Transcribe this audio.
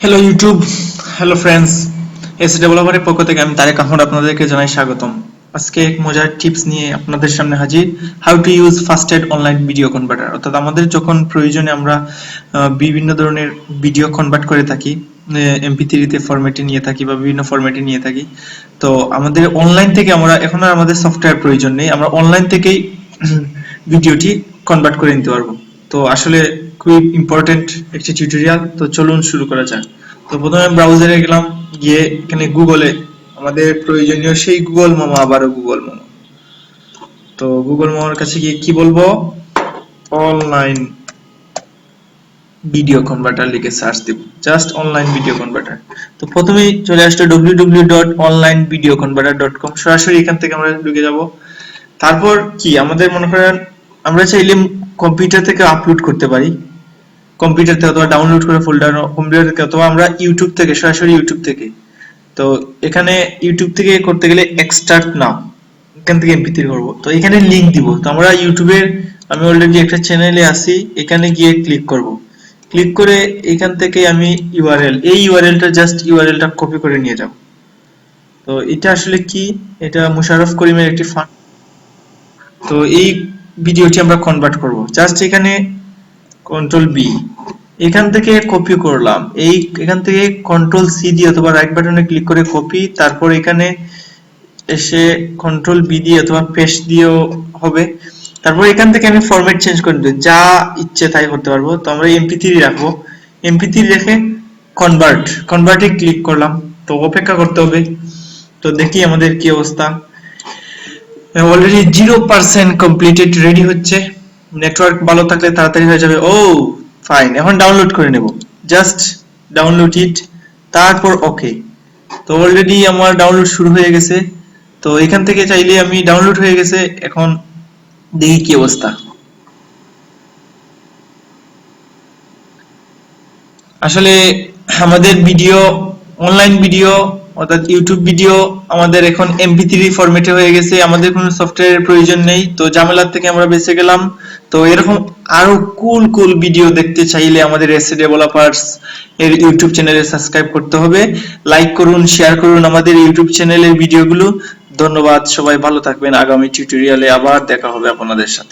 Hello YouTube, hello friends, S ডেভেলপারের পক্ষ থেকে আমি তারেক আহমদ আপনাদেরকে জানাই স্বাগতম। আজকে এক মজার টিপস নিয়ে আপনাদের সামনে হাজির। How to use ফাস্টেড online video converter. অর্থাৎ আমাদের যখন প্রয়োজনে আমরা বিভিন্ন ধরনের ভিডিও কনভার্ট করে থাকি, MP3 তে ফরম্যাটে নিয়ে থাকি বা বিভিন্ন ফরম্যাটে নিয়ে থাকি, তো আমাদের অনলাইন থেকে আমরা এখন আর আমাদের সফটওয়্যার প্রয়োজন নেই, আমরা অনলাইন থেকেই ভিডিওটি কনভার্ট করে নিতে পারবো। তো আসলে খুবই ইম্পর্টেন্ট একটি টিউটোরিয়াল। তো চলুন শুরু করা যাক। তো প্রথমে ব্রাউজারে গেলাম, গিয়ে এখানে গুগলে আমাদের প্রয়োজনীয় সেই গুগল মামা, আবারও গুগল মামা। তো গুগল মামার কাছে গিয়ে কি বলবো, অনলাইন ভিডিও কনভার্টার লিখে সার্চ দিব, জাস্ট অনলাইন ভিডিও কনভার্টার। তো প্রথমেই চলে আসছে www.onlinevideoconverter.com। সরাসরি এখান থেকে আমরা ঢুকে যাব। তারপর কি আমাদের মনে করেন আমরা চাইলে কম্পিউটার থেকে আপলোড করতে পারি, কম্পিউটার থেকে অথবা ডাউনলোড করে ফোল্ডার কম্পিউটার থেকে, অথবা আমরা ইউটিউব থেকে, সরাসরি ইউটিউব থেকে। তো এখানে ইউটিউব থেকে করতে গেলে এক্সট্রাক্ট নাও, এখান থেকে MP3 করব। তো এখানে লিংক দিব। তো আমরা ইউটিউবের, আমি অলরেডি একটা চ্যানেলে আছি, এখানে গিয়ে ক্লিক করব। ক্লিক করে এখান থেকে আমি এই ইউআরএলটা জাস্ট ইউআরএলটা কপি করে নিয়ে যাব। তো এটা আসলে কি, এটা মুশাররফ করিমের একটি ফান্ড। তো এই ভিডিওটি আমরা কনভার্ট করব, জাস্ট এখানে কন্ট্রোল বি, এখান থেকে কপি করলাম, এখান থেকে কন্ট্রোল সি দিয়ে অথবা রাইট বাটনে ক্লিক করে কপি, তারপর এখানে এসে কন্ট্রোল বি দিয়ে অথবা পেস্ট দিয়েও হবে। তারপর এখান থেকে আমি ফরম্যাট চেঞ্জ করে দেব, যা ইচ্ছে তাই করতে পারবো। তো আমরা MP3 রাখবো, MP3 রেখে কনভার্টে ক্লিক করলাম। তো অপেক্ষা করতে হবে। তো দেখি আমাদের কি অবস্থা। অলরেডি 0% কমপ্লিটেড রেডি হচ্ছে। নেটওয়ার্ক ভালো থাকলে তাড়াতাড়ি হয়ে যাবে। ও ফাইন, এখন ডাউনলোড করে নেব, জাস্ট ডাউনলোড ইট, তারপর ওকে। তো অলরেডি আমার ডাউনলোড শুরু হয়ে গেছে। তো এখান থেকে চাইলে আমি ডাউনলোড হয়ে গেছে, এখন দেখি কি অবস্থা। আসলে আমাদের ভিডিও, অনলাইন ভিডিও অর্থাৎ ইউটিউব ভিডিও আমাদের এখন MP3 ফরম্যাটে হয়ে গেছে, আমাদের কোনো সফটওয়্যারের প্রয়োজন নেই। তো ঝামেলার থেকে আমরা বেঁচে গেলাম। তো এরকম আরো কুল ভিডিও দেখতে চাইলে আমাদের এসএ ডেভেলপার্স এর ইউটিউব চ্যানেলে সাবস্ক্রাইব করতে হবে। লাইক করুন, শেয়ার করুন আমাদের ইউটিউব চ্যানেলের ভিডিওগুলো। ধন্যবাদ, সবাই ভালো থাকবেন। আগামী টিউটোরিয়ালে আবার দেখা হবে আপনাদের সাথে।